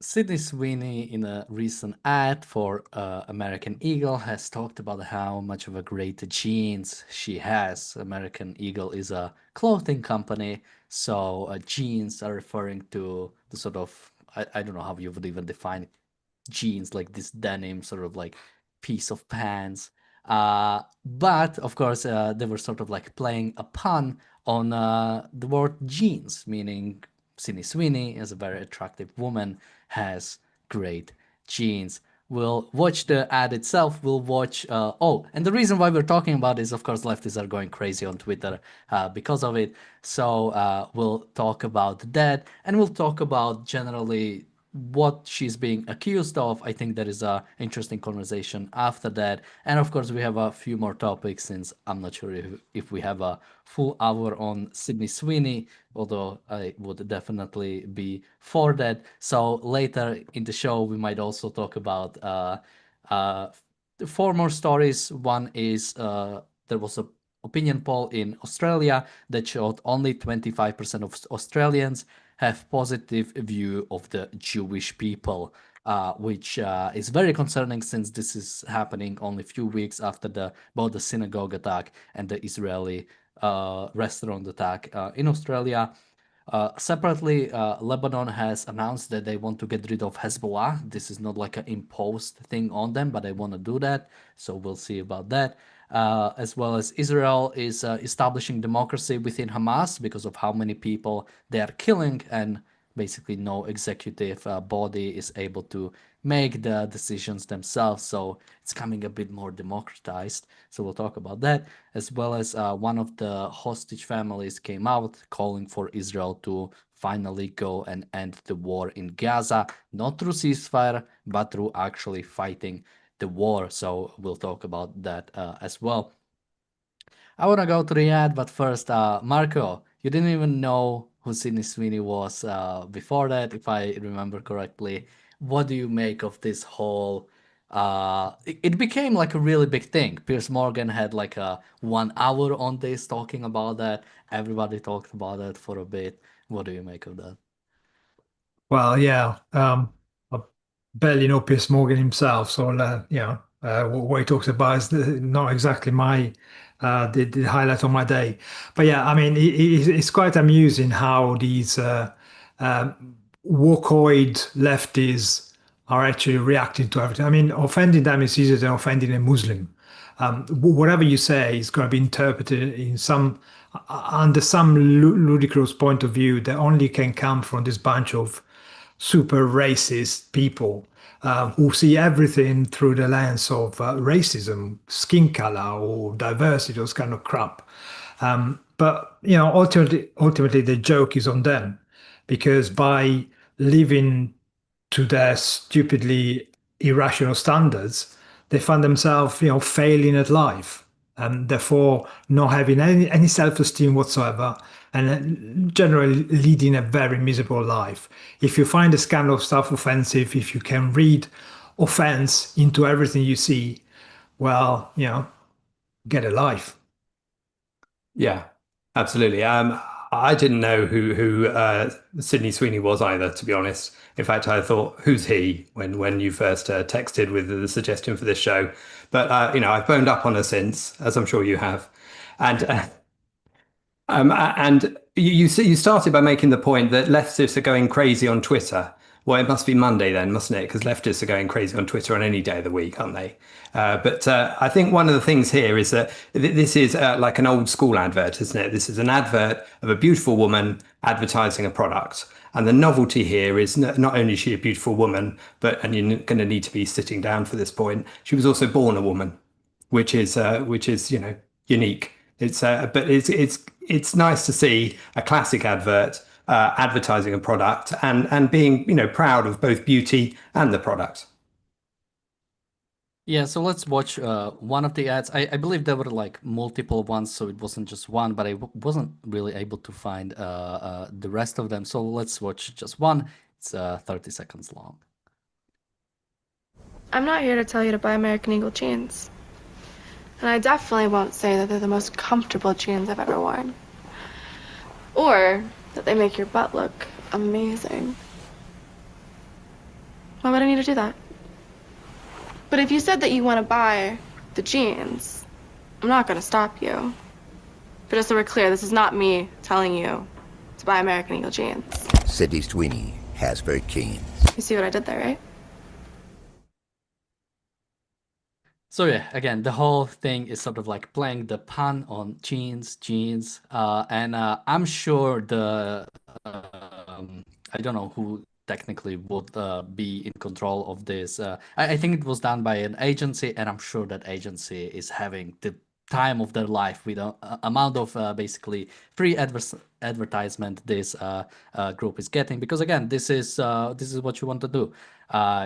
Sydney Sweeney, in a recent ad for American Eagle, has talked about how much of a great jeans she has. American Eagle is a clothing company, so jeans are referring to the sort of, I don't know how you would even define jeans, like this denim sort of like piece of pants. But of course, they were sort of like playing a pun on the word jeans, meaning Sydney Sweeney, as a very attractive woman, has great genes. We'll watch the ad itself. We'll watch. Oh, and the reason why we're talking about it is, of course, leftists are going crazy on Twitter because of it. So we'll talk about that, and we'll talk about generally what she's being accused of. I think there is a interesting conversation after that, and of course we have a few more topics since I'm not sure if we have a full hour on Sydney Sweeney, although I would definitely be for that. So later in the show we might also talk about uh, four more stories. One is there was a opinion poll in Australia that showed only 25% of Australians have positive view of the Jewish people, which is very concerning since this is happening only a few weeks after both the synagogue attack and the Israeli restaurant attack in Australia. Separately, Lebanon has announced that they want to get rid of Hezbollah. This is not like an imposed thing on them, but they want to do that. So we'll see about that. As well as Israel is establishing democracy within Hamas because of how many people they are killing, and basically no executive body is able to make the decisions themselves. So it's coming a bit more democratized. So we'll talk about that, as well as one of the hostage families came out calling for Israel to finally go and end the war in Gaza, not through ceasefire, but through actually fighting the war. So we'll talk about that as well. I want to go to the ad, but first, Marco, you didn't even know who Sydney Sweeney was before that, if I remember correctly. What do you make of this whole? It became like a really big thing. Piers Morgan had like a 1 hour on this talking about that. Everybody talked about it for a bit. What do you make of that? Well, yeah, I barely know Piers Morgan himself, so what he talks about is not exactly my the highlight of my day. But yeah, I mean, it's quite amusing how these uh, wokeoid lefties are actually reacting to everything. I mean, offending them is easier than offending a Muslim. Whatever you say is going to be interpreted in under some ludicrous point of view that only can come from this bunch of super racist people who see everything through the lens of racism, skin color, or diversity, those kind of crap. But ultimately, the joke is on them because by living to their stupidly irrational standards, they find themselves, failing at life and therefore not having any self-esteem whatsoever and generally leading a very miserable life. If you find this kind of stuff offensive, if you can read offense into everything you see, well, get a life. Yeah, absolutely. I didn't know who Sydney Sweeney was either, to be honest. In fact, I thought, "Who's he?" when you first texted with the suggestion for this show. But I've boned up on her since, as I'm sure you have. And and you started by making the point that leftists are going crazy on Twitter. Well, it must be Monday then, mustn't it? Because leftists are going crazy on Twitter on any day of the week, aren't they? But I think one of the things here is that this is like an old school advert, isn't it? This is an advert of a beautiful woman advertising a product. And the novelty here is not only is she a beautiful woman, and you're going to need to be sitting down for this point, she was also born a woman, which is unique. But it's nice to see a classic advert advertising a product and being proud of both beauty and the product. Yeah, so let's watch one of the ads. I believe there were like multiple ones, so it wasn't just one, but I wasn't really able to find the rest of them. So let's watch just one. It's 30 seconds long. I'm not here to tell you to buy American Eagle jeans. And I definitely won't say that they're the most comfortable jeans I've ever worn. Or that they make your butt look amazing. Why would I need to do that? But if you said that you want to buy the jeans, I'm not going to stop you. But just so we're clear, this is not me telling you to buy American Eagle jeans. Sydney Sweeney, Hasbro jeans. You see what I did there, right? So yeah, again, the whole thing is sort of like playing the pun on jeans, and I'm sure I don't know who technically would be in control of this. I think it was done by an agency, and I'm sure that agency is having the time of their life with the amount of basically free advertisement this group is getting. Because again, this is what you want to do.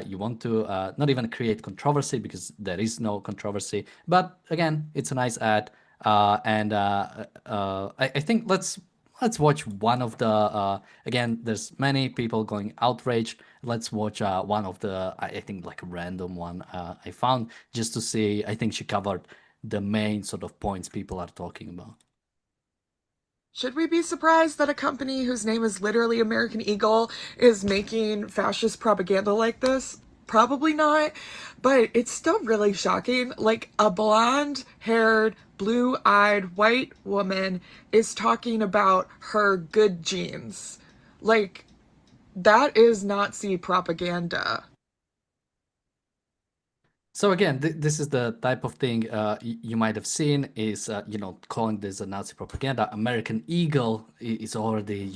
You want to not even create controversy, because there is no controversy. But again, it's a nice ad, and I think let's watch one of the again. There's many people going outraged. Let's watch one of the I think like a random one I found, just to see. I think she covered the main sort of points people are talking about. Should we be surprised that a company whose name is literally American Eagle is making fascist propaganda like this? Probably not, but it's still really shocking. Like, a blonde-haired, blue-eyed white woman is talking about her good genes. Like, that is Nazi propaganda. So again, this is the type of thing you might have seen is, calling this a Nazi propaganda. American Eagle is already,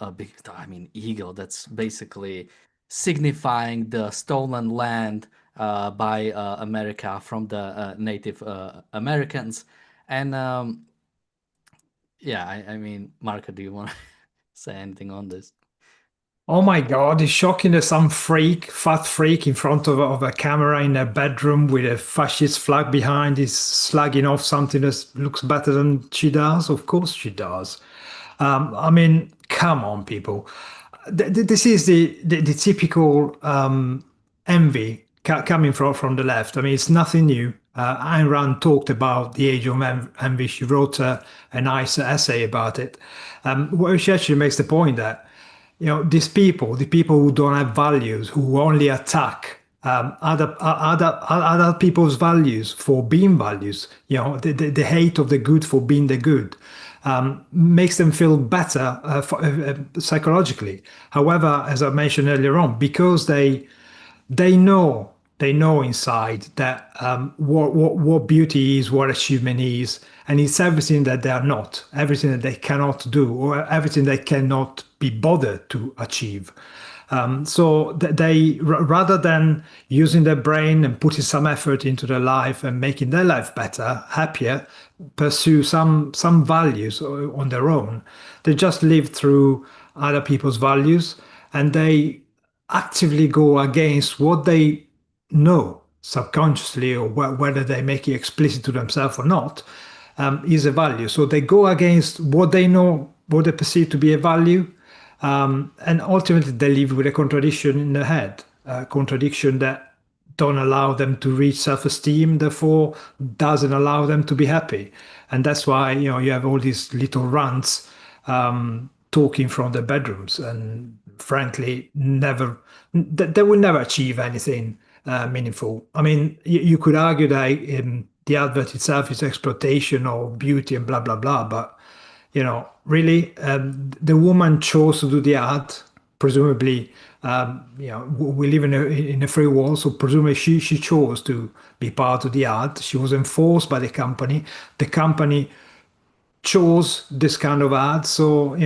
a big, I mean, eagle. That's basically signifying the stolen land by America from the Native Americans. And yeah, I mean, Marco, do you want to say anything on this? Oh my God, it's shocking that some fat freak in front of a camera in a bedroom with a fascist flag behind is slagging off something that looks better than she does. Of course she does. I mean, come on, people. This is the typical envy coming from the left. I mean, it's nothing new. Ayn Rand talked about the age of envy. She wrote a nice essay about it, where she actually makes the point that these people, the people who don't have values, who only attack other people's values for being values, the hate of the good for being the good, makes them feel better psychologically. However, as I mentioned earlier on, because they know inside that what beauty is, what achievement is, and it's everything that they are not, everything that they cannot do, or everything they cannot be bothered to achieve. So they, rather than using their brain and putting some effort into their life and making their life better, happier, pursue some values on their own, they just live through other people's values, and they actively go against what they know subconsciously, or whether they make it explicit to themselves or not, is a value. So they go against what they know, what they perceive to be a value, and ultimately they live with a contradiction in their head, a contradiction that don't allow them to reach self-esteem, therefore doesn't allow them to be happy. And that's why you have all these little rants talking from their bedrooms, and frankly they will never achieve anything meaningful. I mean, you could argue that the advert itself is exploitation or beauty and blah blah blah, but really, the woman chose to do the ad. Presumably, we live in a free world, so presumably she chose to be part of the ad. She was enforced by the company. The company chose this kind of ad, so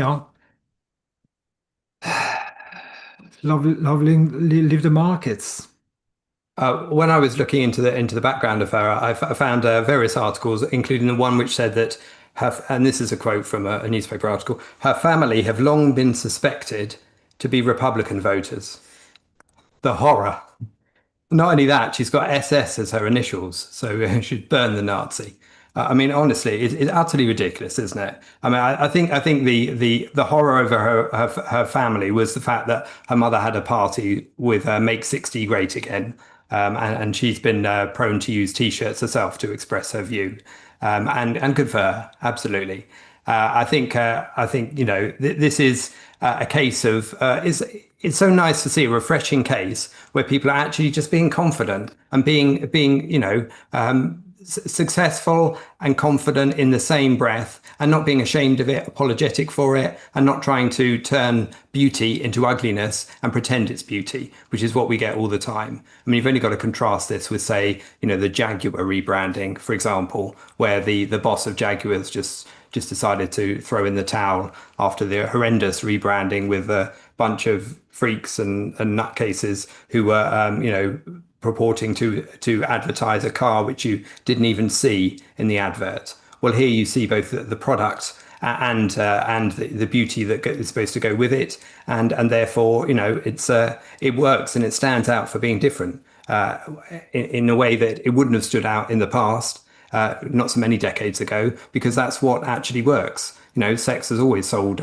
lovely, leave the markets. When I was looking into the background of her, I found various articles, including the one which said that and this is a quote from a newspaper article, her family have long been suspected to be Republican voters. The horror. Not only that, she's got SS as her initials, so she'd burn the Nazi. I mean, honestly, it's utterly ridiculous, isn't it? I mean, I think the horror over her family was the fact that her mother had a party with Make 60 Great Again, and she's been prone to use T-shirts herself to express her view, and good for her, absolutely. I think this is a case of it's so nice to see a refreshing case where people are actually just being confident and being successful and confident in the same breath, and not being ashamed of it, apologetic for it, and not trying to turn beauty into ugliness and pretend it's beauty, which is what we get all the time. I mean, you've only got to contrast this with, say, the Jaguar rebranding, for example, where the boss of Jaguar's just decided to throw in the towel after the horrendous rebranding with a bunch of freaks and nutcases who were, purporting to advertise a car which you didn't even see in the advert. Well, here you see both the product and the beauty that is supposed to go with it, and therefore, it works and it stands out for being different in a way that it wouldn't have stood out in the past. Not so many decades ago, because that's what actually works. Sex has always sold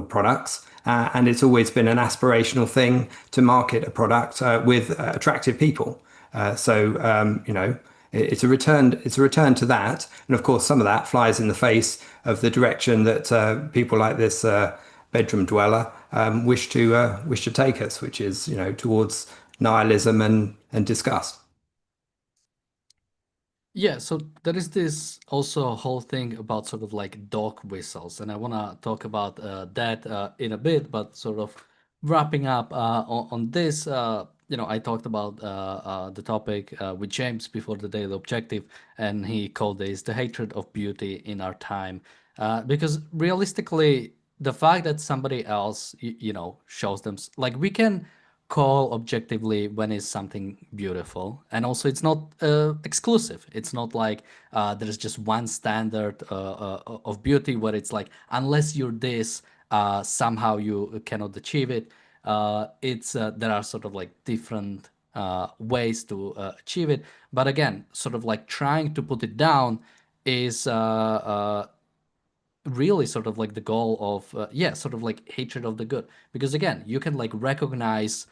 products, and it's always been an aspirational thing to market a product with attractive people. It's a return to that, and of course, some of that flies in the face of the direction that people like this bedroom dweller wish to take us, which is towards nihilism and disgust. Yeah, so there is this also whole thing about sort of like dog whistles, and I want to talk about that in a bit, but sort of wrapping up on this, I talked about the topic with James before the Daily Objective, and he called this the hatred of beauty in our time, because realistically, the fact that somebody else, shows them, like we can call objectively when is something beautiful, and also it's not exclusive. It's not like there's just one standard of beauty where it's like unless you're this somehow you cannot achieve it. It's there are sort of like different ways to achieve it, but again, sort of like trying to put it down is really sort of like the goal of sort of like hatred of the good, because again, you can like recognize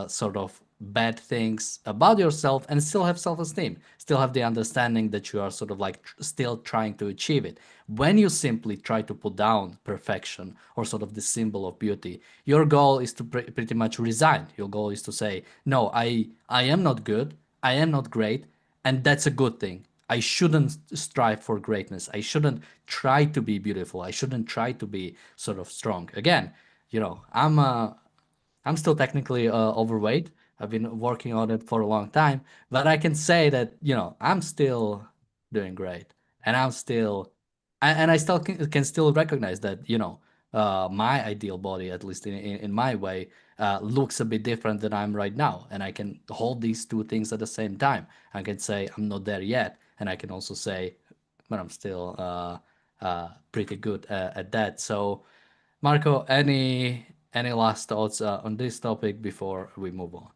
sort of bad things about yourself and still have self-esteem, still have the understanding that you are sort of like still trying to achieve it. When you simply try to put down perfection or sort of the symbol of beauty, your goal is to pretty much resign. Your goal is to say, no, I am not good, I am not great, and that's a good thing. I shouldn't strive for greatness. I shouldn't try to be beautiful. I shouldn't try to be sort of strong. Again, I'm still technically overweight. I've been working on it for a long time, but I can say that, I'm still doing great, and I still can still recognize that, my ideal body, at least in my way, looks a bit different than I'm right now. And I can hold these two things at the same time. I can say I'm not there yet, and I can also say, but I'm still pretty good at that. So, Marco, any last thoughts on this topic before we move on?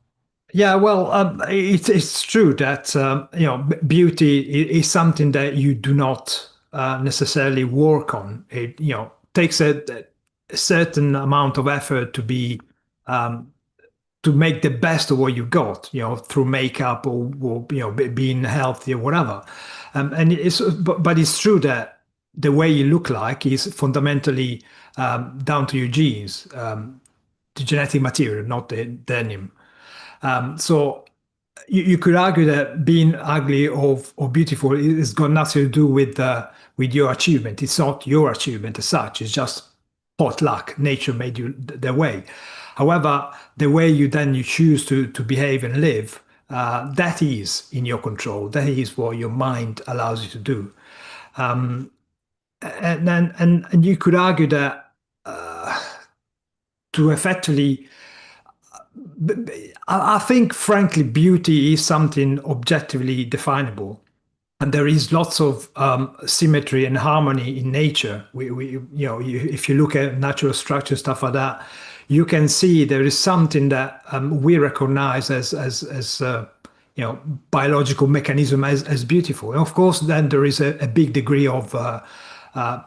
Yeah, well, it's true that beauty is something that you do not necessarily work on. It takes a certain amount of effort to be to make the best of what you got, through makeup or being healthy or whatever. And but it's true that the way you look like is fundamentally down to your genes, the genetic material, not the denim. So you could argue that being ugly or beautiful has got nothing to do with your achievement. It's not your achievement as such. It's just pot luck. Nature made you the way. However, the way you choose to behave and live, that is in your control. That is what your mind allows you to do. And you could argue that to effectively, I think, frankly, beauty is something objectively definable, and there is lots of symmetry and harmony in nature. If you look at natural structure, stuff like that, you can see there is something that we recognize as biological mechanism as beautiful. And of course, then there is a big degree of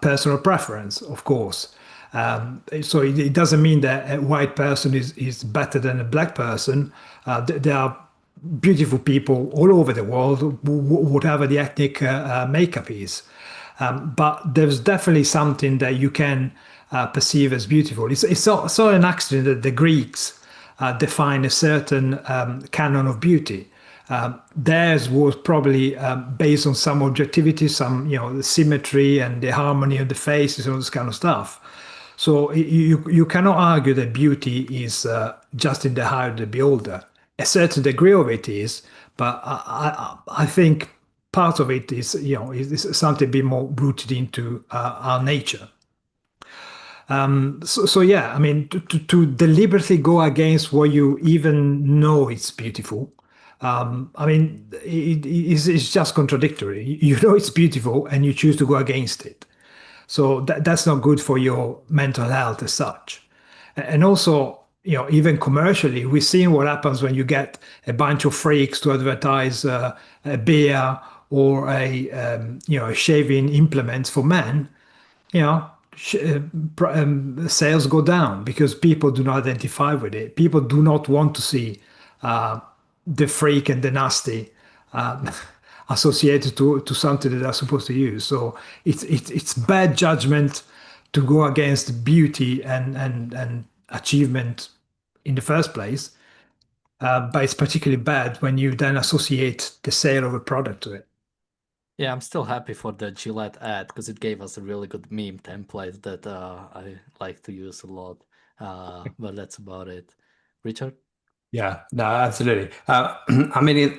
personal preference, of course. So it doesn't mean that a white person is better than a black person. There are beautiful people all over the world, whatever the ethnic makeup is. But there's definitely something that you can perceive as beautiful. It's so an accident that the Greeks define a certain canon of beauty. Theirs was probably based on some objectivity, some the symmetry and the harmony of the faces, all this kind of stuff. So you cannot argue that beauty is just in the eye of the beholder. A certain degree of it is, but I think part of it is is something a bit more rooted into our nature. So yeah, I mean, to deliberately go against what you even know it's beautiful, I mean, it's just contradictory. You know it's beautiful and you choose to go against it. So that's not good for your mental health as such. And also, even commercially, we're seeing what happens when you get a bunch of freaks to advertise a beer or a shaving implements for men. you know, sales go down because people do not identify with it. People do not want to see the freak and the nasty um, associated to something that they're supposed to use. So it's bad judgment to go against beauty and achievement in the first place. But it's particularly bad when you then associate the sale of a product to it. Yeah, I'm still happy for the Gillette ad because it gave us a really good meme template that I like to use a lot. But that's about it. Richard? Yeah, no, absolutely. I mean,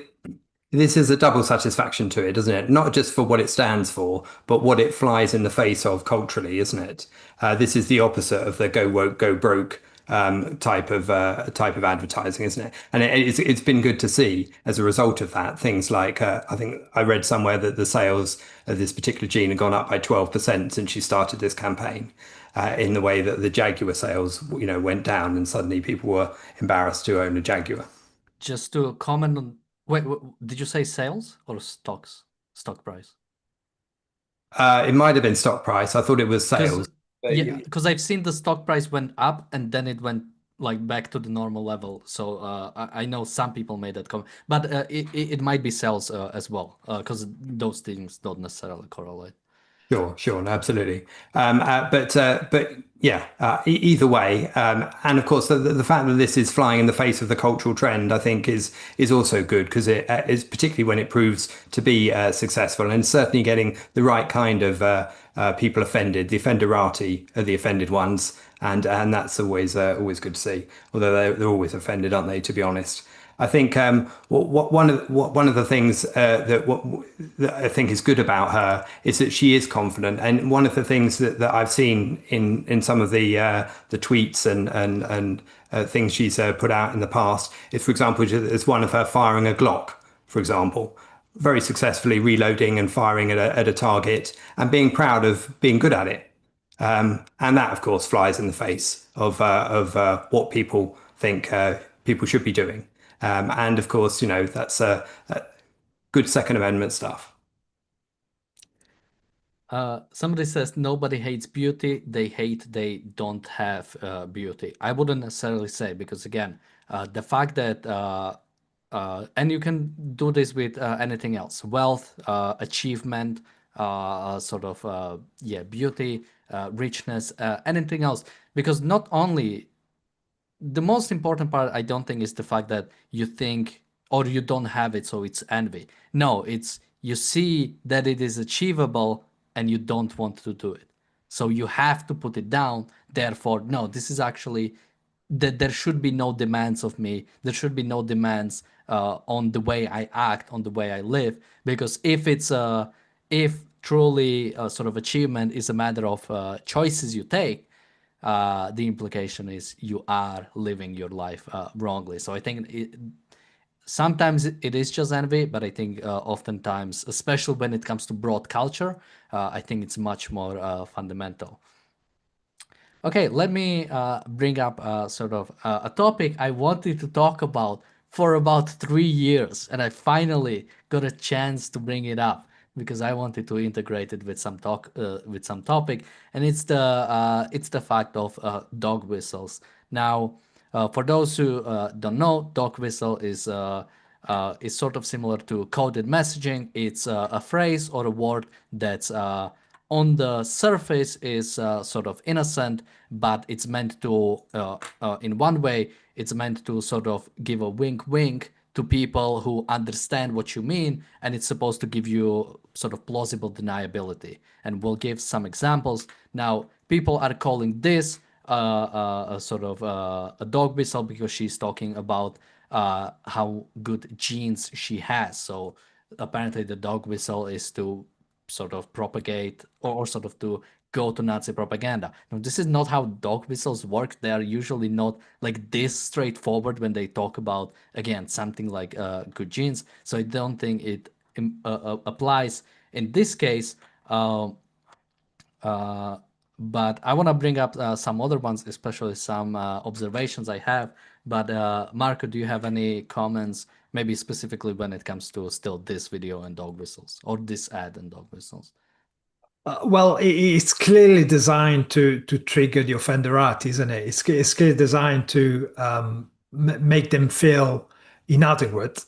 this is a double satisfaction to it, doesn't it? Not just for what it stands for, but what it flies in the face of culturally, isn't it? This is the opposite of the go woke, go broke type of advertising, isn't it? And it's been good to see as a result of that things like I think I read somewhere that the sales of this particular jean had gone up by 12% since she started this campaign. In the way that the Jaguar sales, went down, and suddenly people were embarrassed to own a Jaguar. Just to comment on, wait, did you say sales or stocks? Stock price? It might have been stock price. I thought it was sales. Yeah, because I've seen the stock price went up and then it went like back to the normal level. So I know some people made that comment, but it might be sales as well, because those things don't necessarily correlate. Sure, no, absolutely. But yeah, either way, and of course the fact that this is flying in the face of the cultural trend, I think is also good because it is particularly when it proves to be successful and certainly getting the right kind of people offended. The offenderati are the offended ones, and that's always good to see. Although they're always offended, aren't they? To be honest. I think one of the things that I think is good about her is that she is confident, and one of the things that I've seen in some of the tweets and things she's put out in the past is, for example, is one of her firing a Glock, for example, very successfully reloading and firing at a target and being proud of being good at it. And that, of course, flies in the face of what people think people should be doing. And of course, that's good Second Amendment stuff. Somebody says nobody hates beauty, they hate they don't have beauty. I wouldn't necessarily say, because again, the fact that and you can do this with anything else, wealth, achievement, beauty, richness, anything else, because not only the most important part, I don't think, is the fact that you think or you don't have it, so it's envy. No, it's you see that it is achievable and you don't want to do it. So you have to put it down. Therefore, no, this is actually that there should be no demands of me. There should be no demands on the way I act, on the way I live. Because if truly sort of achievement is a matter of choices you take, the implication is you are living your life wrongly. So I think sometimes it is just envy, but I think oftentimes, especially when it comes to broad culture, I think it's much more fundamental. Okay, let me bring up a topic I wanted to talk about for about 3 years, and I finally got a chance to bring it up because I wanted to integrate it with some topic, and it's the fact of dog whistles. Now, for those who don't know, dog whistle is sort of similar to coded messaging. It's a phrase or a word that's on the surface is sort of innocent, but it's meant to, in one way, it's meant to sort of give a wink wink to people who understand what you mean, and it's supposed to give you sort of plausible deniability. And we'll give some examples. Now, people are calling this a sort of a dog whistle because she's talking about how good genes she has. So apparently the dog whistle is to sort of propagate or sort of to go to Nazi propaganda. Now, this is not how dog whistles work. They are usually not like this straightforward when they talk about, again, something like good genes. So I don't think it applies in this case. But I want to bring up some other ones, especially some observations I have. But Marco, do you have any comments, maybe specifically when it comes to still this video and dog whistles, or this ad and dog whistles? Well, it's clearly designed to trigger the offenderati, isn't it? It's clearly designed to make them feel inadequate,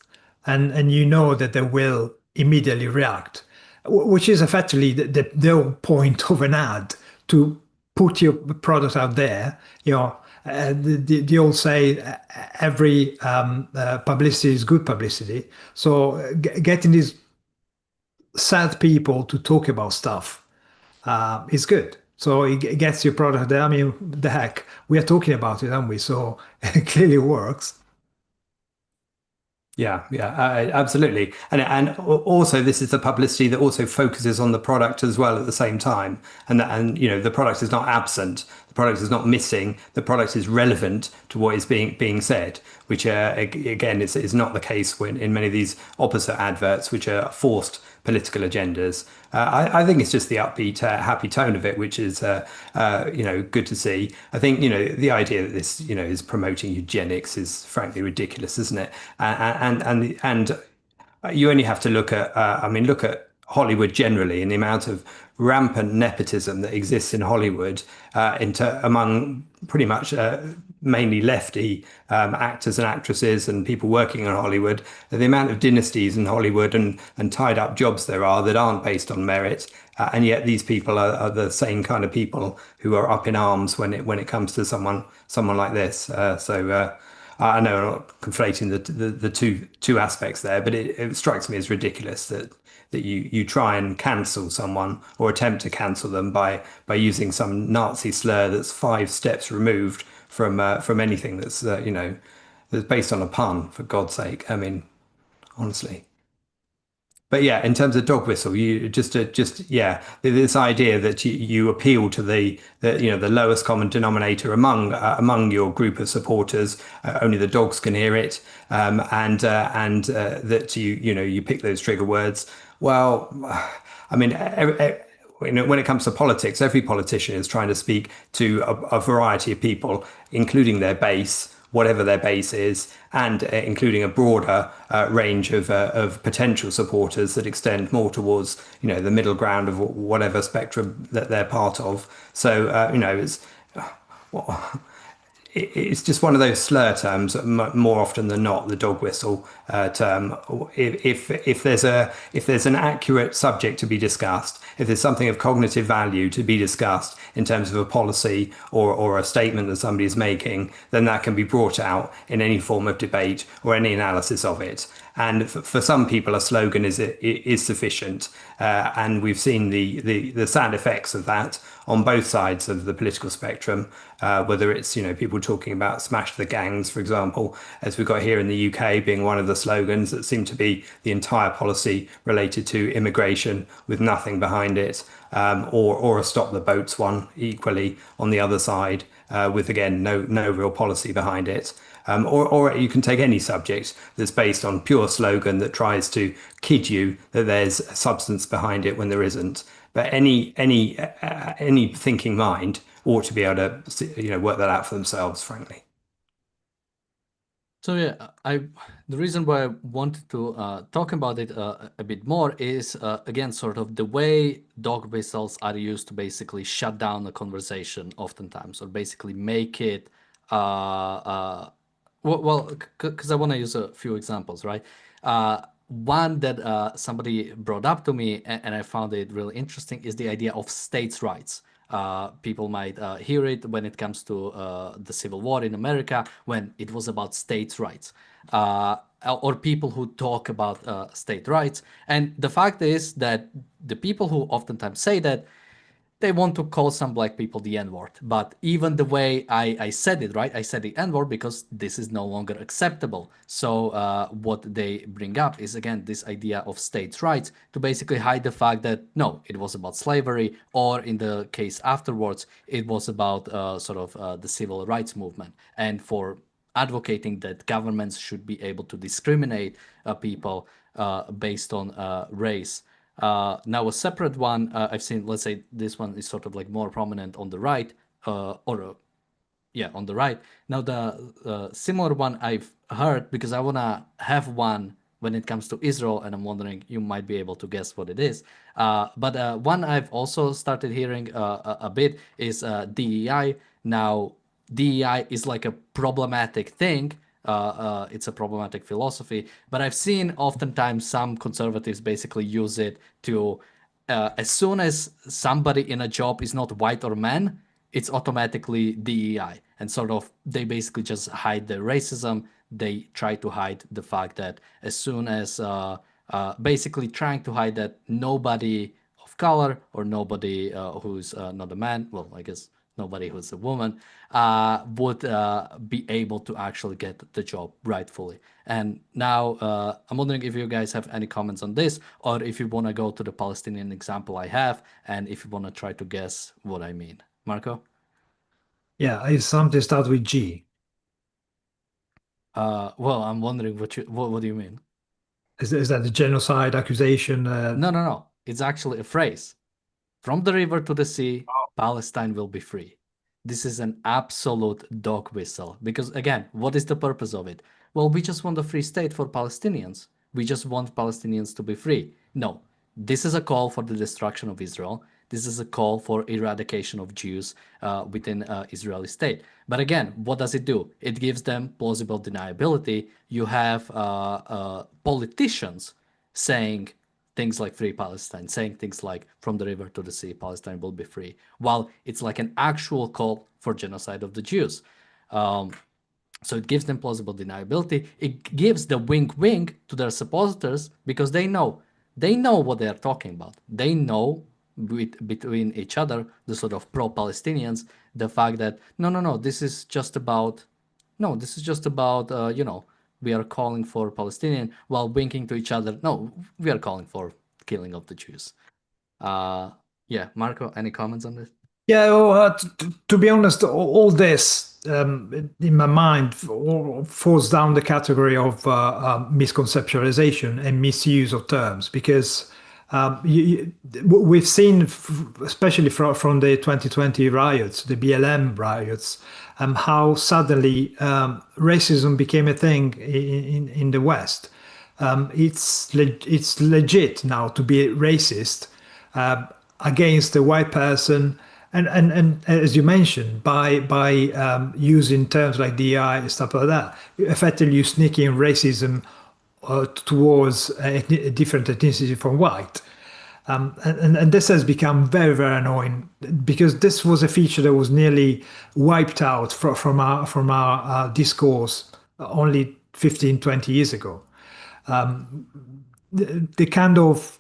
and you know that they will immediately react, which is effectively the whole point of an ad, to put your product out there. You know, the old say, every publicity is good publicity. So getting these sad people to talk about stuff is good. So it gets your product there. I mean, the heck, we are talking about it, aren't we? So it clearly works. Yeah, absolutely. And also this is the publicity that also focuses on the product as well at the same time. And you know, the product is not absent, the product is not missing, the product is relevant to what is being said, which again is not the case when in many of these opposite adverts, which are forced political agendas. I think it's just the upbeat, happy tone of it, which is, you know, good to see. I think, you know, the idea that this, you know, is promoting eugenics is frankly ridiculous, isn't it? And you only have to look at, I mean, look at Hollywood generally and the amount of rampant nepotism that exists in Hollywood among pretty much mainly lefty actors and actresses and people working in Hollywood. The amount of dynasties in Hollywood and tied up jobs there are that aren't based on merit. And yet these people are the same kind of people who are up in arms when it comes to someone like this. I know I'm not conflating the two aspects there, but it strikes me as ridiculous that you try and cancel someone or attempt to cancel them by using some Nazi slur that's 5 steps removed from anything that's you know, that's based on a pun, for God's sake. I mean, honestly. But yeah, in terms of dog whistle, you just yeah, this idea that you appeal to the you know, the lowest common denominator among your group of supporters. Only the dogs can hear it, and that you know, you pick those trigger words. Well, I mean, you know, when it comes to politics, every politician is trying to speak to a variety of people, including their base, whatever their base is, and including a broader range of potential supporters that extend more towards, you know, the middle ground of whatever spectrum that they're part of. So, you know, it's just one of those slur terms more often than not, the dog whistle term. If there's an accurate subject to be discussed, if there's something of cognitive value to be discussed in terms of a policy or a statement that somebody is making, then that can be brought out in any form of debate or any analysis of it. And for some people, a slogan is sufficient, and we've seen the sad effects of that on both sides of the political spectrum. Whether it's, you know, people talking about smash the gangs, for example, as we've got here in the UK, being one of the slogans that seem to be the entire policy related to immigration with nothing behind it, or a stop the boats one equally on the other side, with again no real policy behind it. Or you can take any subject that's based on pure slogan that tries to kid you that there's substance behind it when there isn't. But any thinking mind ought to be able to, you know, work that out for themselves, frankly. So yeah, the reason why I wanted to talk about it a bit more is again sort of the way dog whistles are used to basically shut down a conversation oftentimes, or basically make it well, because I want to use a few examples, right? one that somebody brought up to me, and I found it really interesting, is the idea of states' rights. People might hear it when it comes to the Civil War in America, when it was about states' rights, or people who talk about state rights. And the fact is that the people who oftentimes say that, they want to call some black people the N-word. But even the way I said it, right? I said the N-word because this is no longer acceptable. So what they bring up is, again, this idea of states' rights to basically hide the fact that, no, it was about slavery, or in the case afterwards, it was about the civil rights movement. And for advocating that governments should be able to discriminate people based on race. Now, a separate one I've seen, let's say this one is sort of like more prominent on the right, on the right. Now, the similar one I've heard, because I want to have one when it comes to Israel, and I'm wondering, you might be able to guess what it is. But one I've also started hearing a bit is DEI. Now, DEI is like a problematic thing. It's a problematic philosophy, but I've seen oftentimes some conservatives basically use it to, as soon as somebody in a job is not white or man, it's automatically DEI. And sort of, they basically just hide their racism. They try to hide the fact that as soon as, basically trying to hide that nobody of color, or nobody who's not a man, well, I guess nobody who's a woman, would be able to actually get the job rightfully. And now I'm wondering if you guys have any comments on this, or if you want to go to the Palestinian example I have, and if you want to try to guess what I mean. Marco? Yeah, it's something start with G. Well, I'm wondering what do you mean? Is that the genocide accusation? No. It's actually a phrase. From the river to the sea, Palestine will be free. This is an absolute dog whistle. Because again, what is the purpose of it? Well, we just want a free state for Palestinians. We just want Palestinians to be free. No, this is a call for the destruction of Israel. This is a call for eradication of Jews within Israeli state. But again, what does it do? It gives them plausible deniability. You have politicians saying things like free Palestine, saying things like from the river to the sea, Palestine will be free, while it's like an actual call for genocide of the Jews. So it gives them plausible deniability. It gives the wink to their supporters, because they know what they are talking about. They know between each other, the sort of pro-Palestinians, the fact that no, this is just about we are calling for Palestinian, while winking to each other. No, we are calling for killing of the Jews. Yeah, Marco, any comments on this? Yeah, well, to be honest, all this in my mind falls down the category of misconceptualization and misuse of terms, because we've seen, especially from the 2020 riots, the BLM riots, how suddenly racism became a thing in the West. It's legit now to be racist against a white person, and as you mentioned, by using terms like DI and stuff like that, effectively you sneak in racism towards a different ethnicity from white. And this has become very, very annoying, because this was a feature that was nearly wiped out from our discourse only 15, 20 years ago. The kind of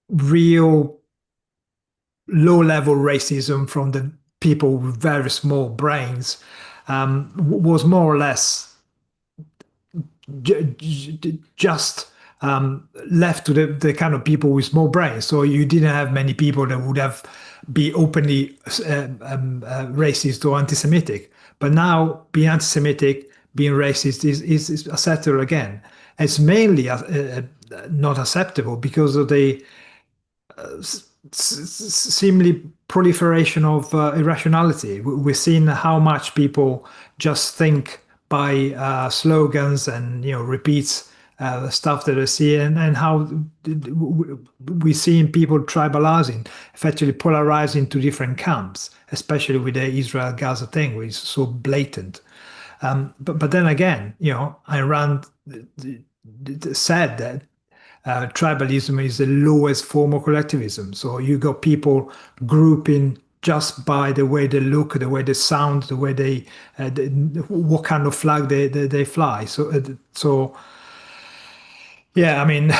real low-level racism from the people with very small brains was more or less just left to the kind of people with small brains. So you didn't have many people that would have be openly racist or anti-Semitic. But now being anti-Semitic, being racist is acceptable again. It's mainly not acceptable because of the seemingly proliferation of irrationality. We've seen how much people just think by slogans and repeats stuff that they see, and how we see people tribalizing, effectively polarizing to different camps, especially with the Israel-Gaza thing, which is so blatant. But then again, Ayn Rand said that tribalism is the lowest form of collectivism. So you got people grouping just by the way they look, the way they sound, the way what kind of flag they fly. So yeah, I mean,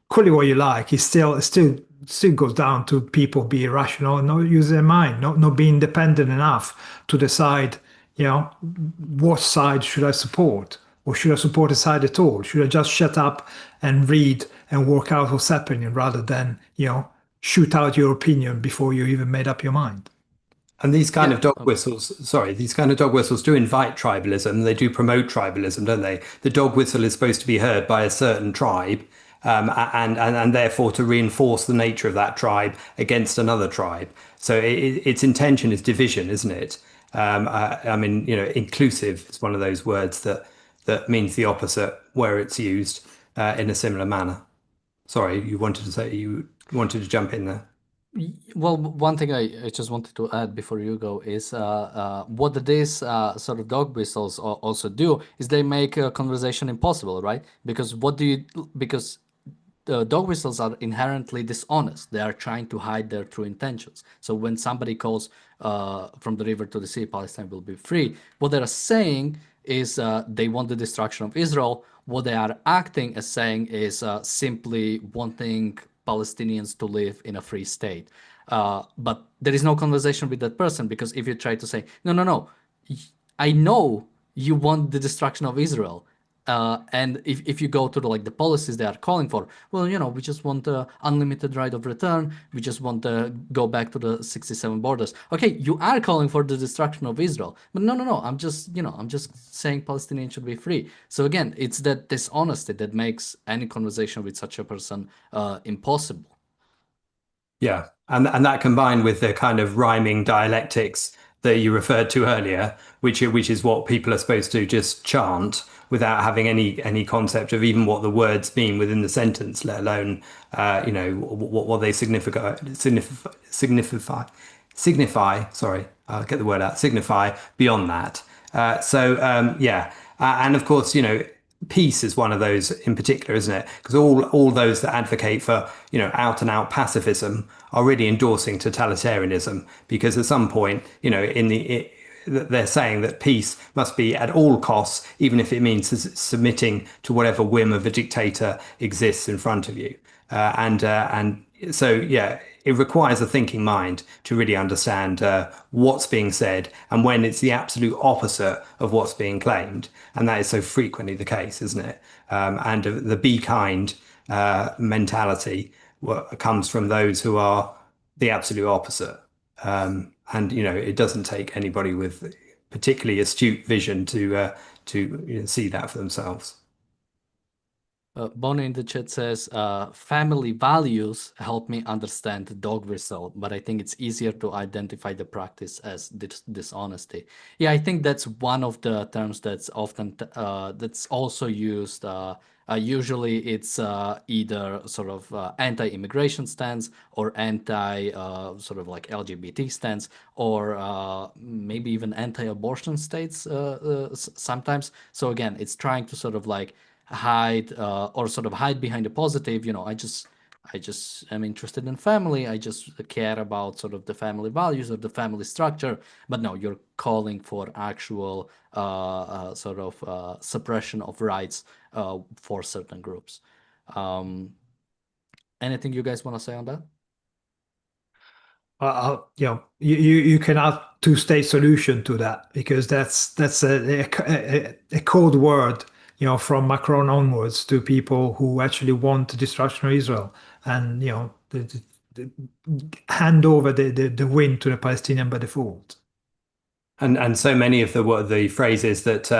call it what you like. It still goes down to people be rational and not use their mind, not be independent enough to decide, what side should I support? Or should I support a side at all? Should I just shut up and read and work out what's happening rather than, shoot out your opinion before you even made up your mind? And these kind Yeah. of dog whistles, sorry, these kind of dog whistles do invite tribalism. They do promote tribalism, don't they? The dog whistle is supposed to be heard by a certain tribe, and therefore to reinforce the nature of that tribe against another tribe. So its intention is division, isn't it? I mean, inclusive is one of those words that means the opposite where it's used in a similar manner. Sorry, you wanted to jump in there. Well, one thing I just wanted to add before you go is what these sort of dog whistles also do is they make a conversation impossible, right? Because the dog whistles are inherently dishonest. They are trying to hide their true intentions. So when somebody calls from the river to the sea, Palestine will be free, what they are saying is they want the destruction of Israel. What they are acting as saying is simply wanting Palestinians to live in a free state. But there is no conversation with that person because if you try to say, no, no, no, I know you want the destruction of Israel. And if you go to the policies they are calling for, well, we just want unlimited right of return. We just want to go back to the 67 borders. Okay, you are calling for the destruction of Israel, but no, no, no. I'm just saying Palestinians should be free. So again, it's that dishonesty that makes any conversation with such a person impossible. Yeah, and that combined with the kind of rhyming dialectics that you referred to earlier, which is what people are supposed to just chant without having any concept of even what the words mean within the sentence, let alone what they signify. Sorry, I'll get the word out. Signify beyond that. Yeah, and of course, peace is one of those in particular, isn't it? Because all those that advocate for out and out pacifism are really endorsing totalitarianism because at some point they're saying that peace must be at all costs, even if it means submitting to whatever whim of a dictator exists in front of you. And so, yeah, it requires a thinking mind to really understand what's being said and when it's the absolute opposite of what's being claimed. And that is so frequently the case, isn't it? And the be kind mentality comes from those who are the absolute opposite. And it doesn't take anybody with particularly astute vision to see that for themselves. Bonnie in the chat says, family values help me understand the dog whistle, but I think it's easier to identify the practice as dishonesty. Yeah, I think that's one of the terms that's often that's also used. Usually it's either sort of anti-immigration stance or anti sort of like LGBT stance or maybe even anti-abortion states sometimes. So again, it's trying to sort of like hide or sort of hide behind the positive. I just am interested in family. I just care about sort of the family values or the family structure. But no, you're calling for actual sort of suppression of rights for certain groups. Anything you guys want to say on that? You can add two-state solution to that because that's a code word, from Macron onwards to people who actually want the destruction of Israel and the hand over the win to the Palestinian by default. And so many of the phrases that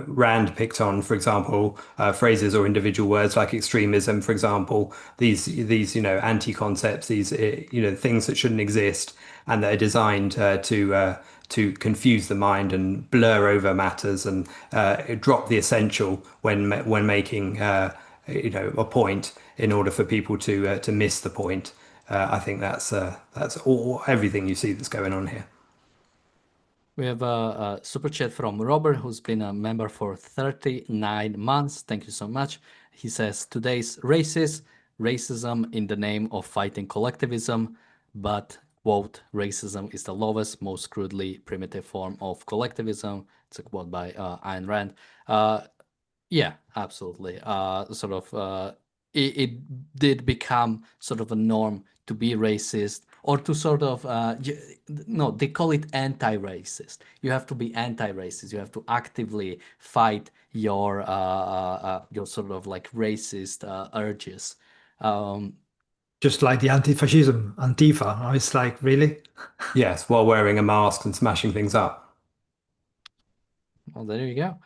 Rand picked on, for example, phrases or individual words like extremism, for example, these anti-concepts, these things that shouldn't exist and that are designed to confuse the mind and blur over matters and drop the essential when making a point in order for people to miss the point. I think that's everything you see that's going on here. We have a super chat from Robert, who's been a member for 39 months. Thank you so much. He says, today's racism in the name of fighting collectivism, but, quote, racism is the lowest, most crudely primitive form of collectivism. It's a quote by Ayn Rand. Yeah, absolutely. It did become sort of a norm to be racist or to sort of no, they call it anti-racist. You have to be anti-racist. You have to actively fight your sort of like racist urges. Just like the anti-fascism, Antifa. It's like, really? Yes, while wearing a mask and smashing things up. Well, there you go.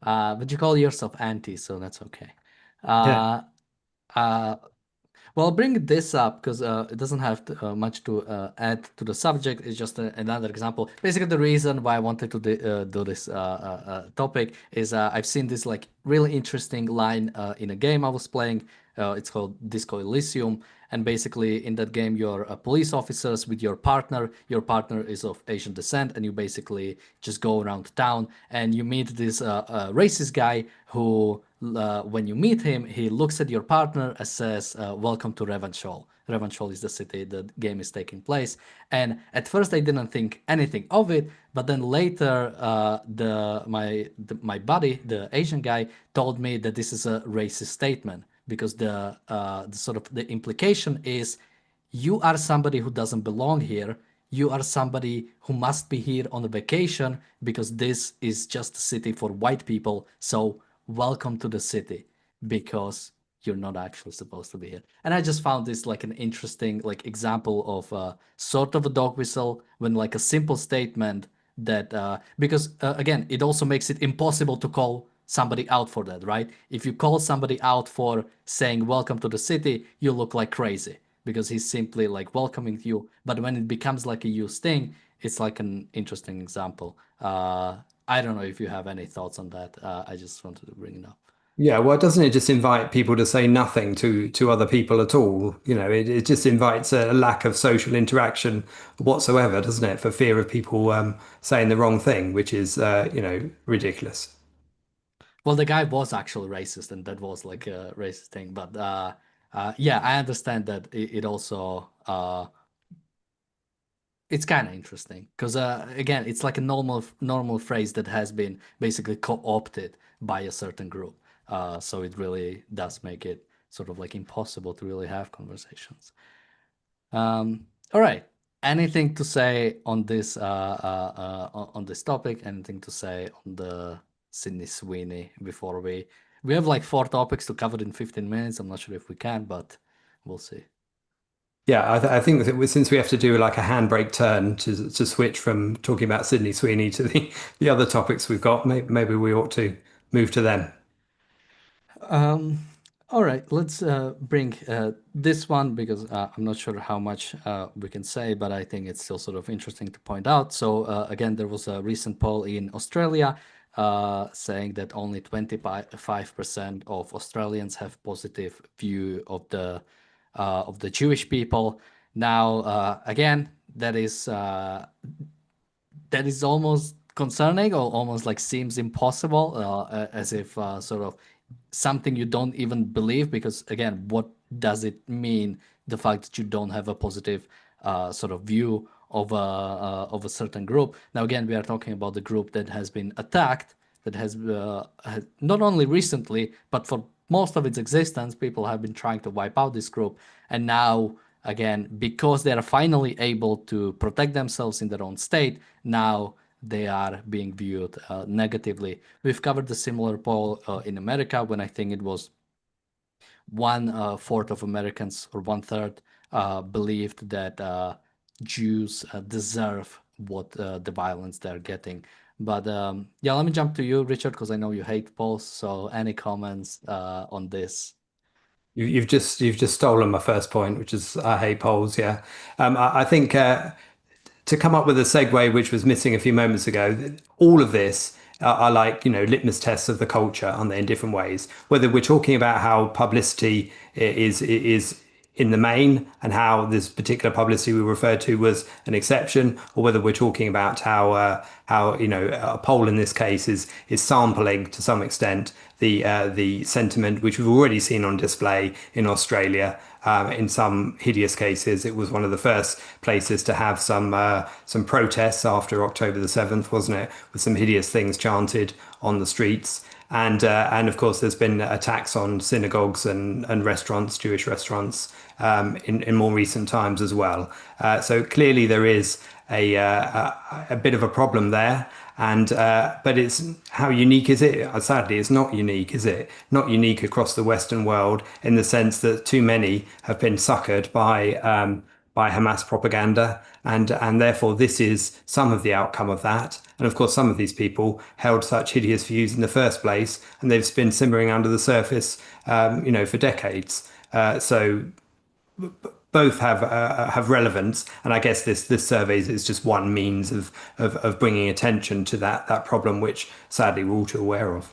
But you call yourself anti, so that's okay. Yeah. Well, I'll bring this up because it doesn't have much to add to the subject. It's just another example. Basically, the reason why I wanted to do this topic is I've seen this like really interesting line in a game I was playing. It's called Disco Elysium. And basically, in that game, you're police officers with your partner. Your partner is of Asian descent, and you basically just go around town and you meet this racist guy who, when you meet him, he looks at your partner and says, "Welcome to Revanchol." Revanchol is the city the game is taking place. And at first, I didn't think anything of it, but then later, my buddy, the Asian guy, told me that this is a racist statement because the sort of the implication is you are somebody who doesn't belong here. You are somebody who must be here on a vacation because this is just a city for white people. So welcome to the city because you're not actually supposed to be here. And I just found this like an interesting like example of sort of a dog whistle when like a simple statement that because again, it also makes it impossible to call somebody out for that, right? If you call somebody out for saying welcome to the city, you look like crazy because he's simply like welcoming you. But when it becomes like a used thing, it's like an interesting example. I don't know if you have any thoughts on that. I just wanted to bring it up. Yeah, well, doesn't it just invite people to say nothing to other people at all? You know, it just invites a lack of social interaction whatsoever, doesn't it? For fear of people saying the wrong thing, which is ridiculous. Well, the guy was actually racist, and that was like a racist thing. But yeah, I understand that it also it's kind of interesting because again, it's like a normal phrase that has been basically co-opted by a certain group. So it really does make it sort of like impossible to really have conversations. All right. Anything to say on this on this topic? Anything to say on the Sydney Sweeney before we have like 4 topics to cover in 15 minutes. I'm not sure if we can, but we'll see. Yeah, I think that since we have to do like a handbrake turn to switch from talking about Sydney Sweeney to the other topics we've got, maybe we ought to move to them. All right, let's bring this one because I'm not sure how much we can say, but I think it's still sort of interesting to point out. So again, there was a recent poll in Australia saying that only 25% of Australians have positive view of the Jewish people. Now, again, that is almost concerning or almost like seems impossible, as if sort of something you don't even believe, because again, what does it mean, the fact that you don't have a positive sort of view of a certain group? Now again, we are talking about the group that has been attacked, that has not only recently, but for most of its existence, people have been trying to wipe out this group. And now, again, because they are finally able to protect themselves in their own state, now they are being viewed negatively. We've covered a similar poll in America when I think it was 1/4 of Americans or 1/3 believed that Jews deserve what the violence they're getting. But yeah, let me jump to you, Richard, because I know you hate polls. So any comments on this? You've just stolen my first point, which is I hate polls. Yeah, I think to come up with a segue, which was missing a few moments ago, all of this are like, litmus tests of the culture, aren't they, in different ways? Whether we're talking about how publicity is in the main and how this particular publicity we referred to was an exception, or whether we're talking about how a poll in this case is sampling to some extent the sentiment which we've already seen on display in Australia. In some hideous cases, it was one of the first places to have some protests after October the 7th, wasn't it? With some hideous things chanted on the streets. And of course, there's been attacks on synagogues and restaurants, Jewish restaurants, in more recent times as well. So clearly there is a bit of a problem there. And but it's how unique is it? Sadly, it's not unique, is it? Not unique across the Western world in the sense that too many have been suckered by Hamas propaganda, and therefore this is some of the outcome of that. And of course, some of these people held such hideous views in the first place, and they've been simmering under the surface, for decades. So both have relevance, and I guess this survey is just one means of bringing attention to that problem, which sadly we're all too aware of.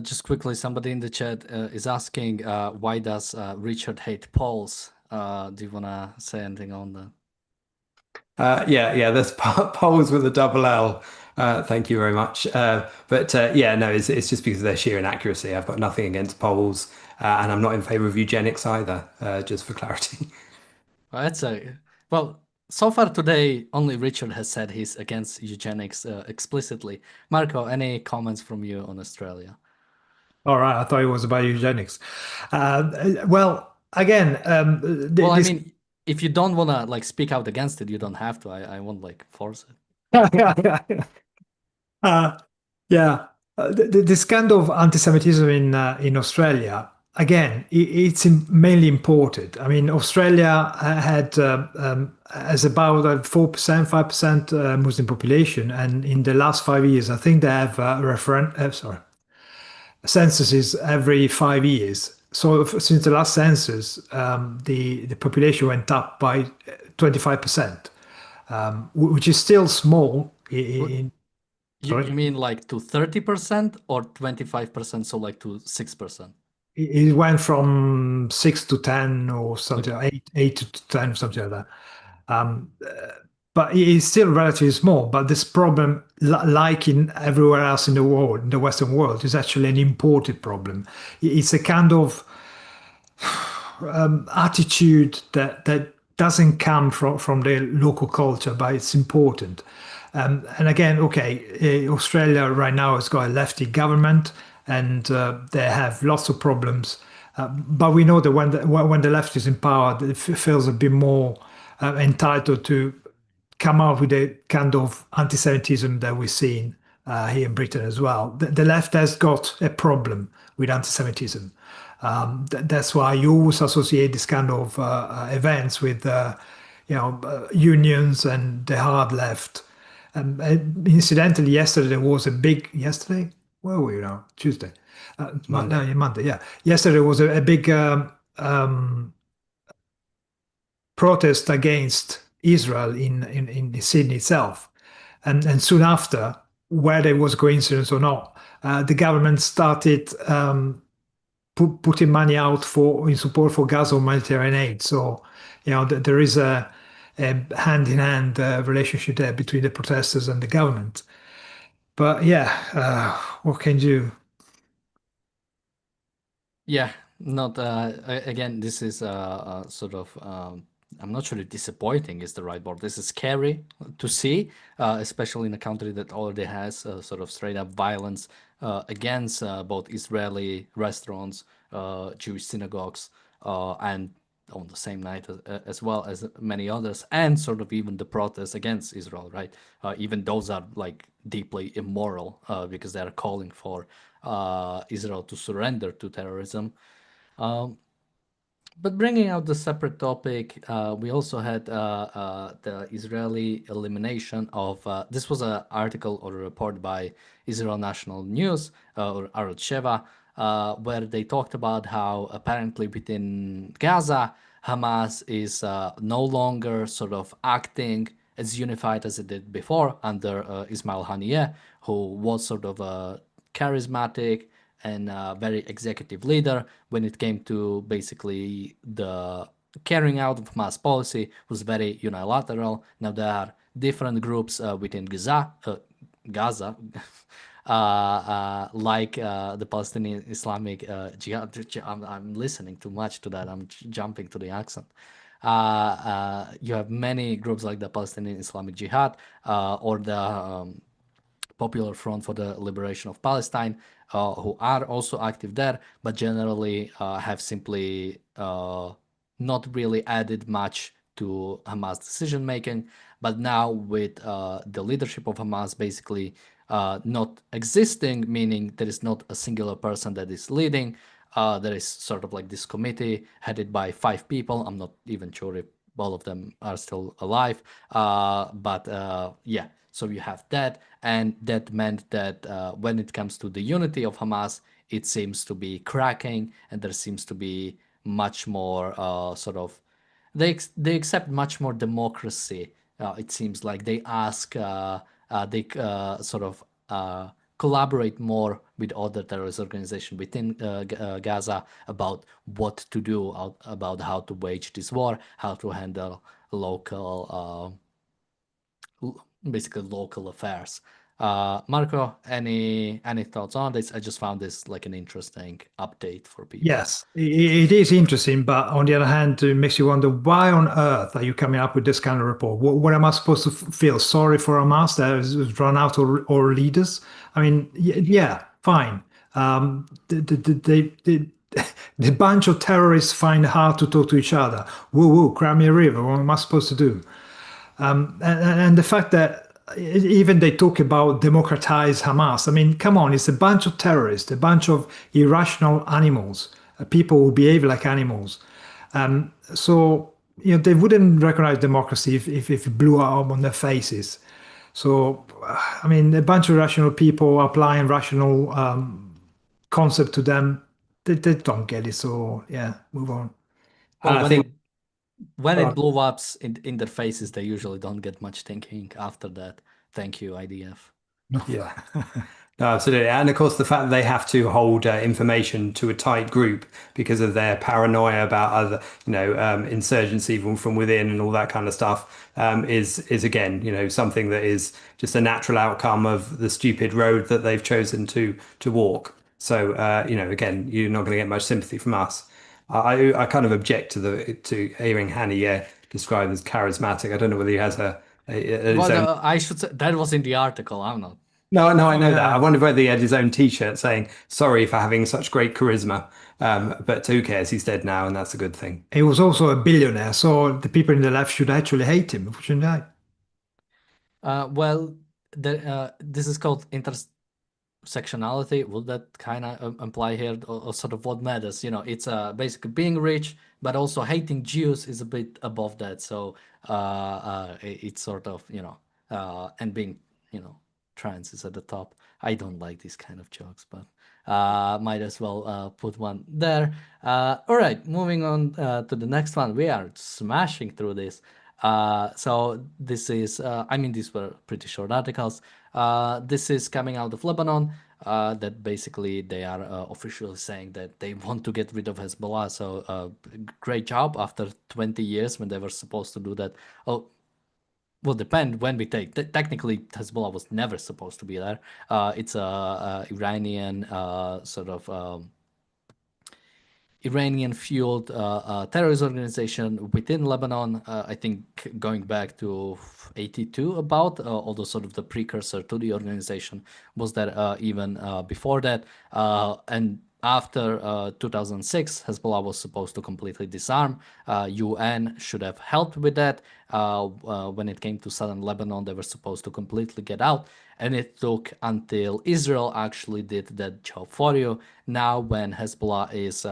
Just quickly, somebody in the chat is asking, why does Richard hate polls? Do you want to say anything on that? Yeah, there's polls with a double L. Thank you very much. But no, it's just because of their sheer inaccuracy. I've got nothing against polls, and I'm not in favor of eugenics either, just for clarity. Well, so far today, only Richard has said he's against eugenics explicitly. Marco, any comments from you on Australia? All right, I thought it was about eugenics. Well, again, Well, I mean, if you don't want to speak out against it, you don't have to. I won't force it. Yeah, this kind of anti-Semitism in Australia, again, it's mainly imported. I mean, Australia has about 4%, 5% Muslim population, and in the last 5 years, I think they have censuses every 5 years. So since the last census, the population went up by 25%, which is still small. You mean to 30% or 25%, so to 6%? It went from 6 to 10 or something, okay. 8 to 10 or something like that. But it's still relatively small. But this problem, like in everywhere else in the world, in the Western world, is actually an imported problem. It's a kind of attitude that doesn't come from the local culture, but it's important. And again, okay, Australia right now has got a lefty government, and they have lots of problems. But we know that when the left is in power, it feels a bit more entitled to come out with a kind of anti-Semitism that we've seen here in Britain as well. The left has got a problem with anti-Semitism. That's why you always associate this kind of events with unions and the hard left. Incidentally, yesterday there was a big where were we now? Tuesday, Monday. Yeah, yesterday was a big protest against Israel in Sydney itself, and soon after, whether it was a coincidence or not, the government started putting money out in support for Gaza humanitarian aid. So there is a hand-in-hand relationship there between the protesters and the government. But yeah, what can you do? Yeah, not again. This is sort of. I'm not sure if disappointing is the right word. This is scary to see, especially in a country that already has sort of straight up violence against both Israeli restaurants, Jewish synagogues, and on the same night as well as many others, and sort of even the protests against Israel, right? Even those are deeply immoral because they are calling for Israel to surrender to terrorism. But bringing out the separate topic, we also had the Israeli elimination of, this was an article or a report by Israel National News, or ARCUK, where they talked about how apparently within Gaza, Hamas is no longer sort of acting as unified as it did before under Ismail Haniyeh, who was sort of a charismatic and very executive leader when it came to basically the carrying out of Hamas policy was very unilateral. Now they are different groups within Gaza, like the Palestinian Islamic Jihad. I'm listening too much to that. I'm jumping to the accent. You have many groups like the Palestinian Islamic Jihad or the Popular Front for the Liberation of Palestine, who are also active there, but generally have simply not really added much to Hamas decision making. But now with the leadership of Hamas basically not existing, meaning there is not a singular person that is leading, there is sort of like this committee headed by 5 people. I'm not even sure if all of them are still alive, but yeah. So you have that, and that meant that when it comes to the unity of Hamas, it seems to be cracking, and there seems to be much more sort of they accept much more democracy. It seems like they ask they sort of collaborate more with other terrorist organizations within Gaza about what to do, about how to wage this war, how to handle local basically local affairs. Marco, any thoughts on this? I just found this like an interesting update for people. Yes, it is interesting, but on the other hand, it makes you wonder why on earth are you coming up with this kind of report? What am I supposed to feel sorry for Hamas that has run out or leaders? I mean, yeah, fine. The bunch of terrorists find it hard to talk to each other. Woo woo, Crimea River. What am I supposed to do? And the fact that even they talk about democratize Hamas. I mean, come on, it's a bunch of terrorists, a bunch of irrational animals, people who behave like animals. So, they wouldn't recognize democracy if it blew up on their faces. So, I mean, a bunch of rational people applying rational concept to them, they don't get it. So, yeah, move on. Well, I think when it blew up in their faces, they usually don't get much thinking after that. Thank you, IDF. yeah. No, absolutely. And of course, the fact that they have to hold information to a tight group because of their paranoia about other, insurgency from within and all that kind of stuff is again, something that is just a natural outcome of the stupid road that they've chosen to walk. So, again, you're not going to get much sympathy from us. I kind of object to hearing Hani described as charismatic. I don't know whether he has his own. I should say that was in the article. I'm not. No, I know that. Yeah. I wonder whether he had his own T-shirt saying "Sorry for having such great charisma," but who cares? He's dead now, and that's a good thing. He was also a billionaire, so the people in the left should actually hate him, shouldn't they? Well, this is called intersectionality. Will that kind of imply here, or sort of what matters? It's basically being rich, but also hating Jews is a bit above that. So it's sort of and being trans is at the top. I don't like these kind of jokes, but might as well put one there. All right, moving on to the next one. We are smashing through this. So this is, these were pretty short articles. This is coming out of Lebanon, that basically they are officially saying that they want to get rid of Hezbollah. So great job after 20 years when they were supposed to do that. Oh, will depend when we take. Technically, Hezbollah was never supposed to be there. It's a Iranian sort of Iranian-fueled terrorist organization within Lebanon. I think going back to 82 about, although sort of the precursor to the organization was that even before that. And after 2006, Hezbollah was supposed to completely disarm. UN should have helped with that. When it came to southern Lebanon, they were supposed to completely get out. And it took until Israel actually did that job for you. Now, when Hezbollah is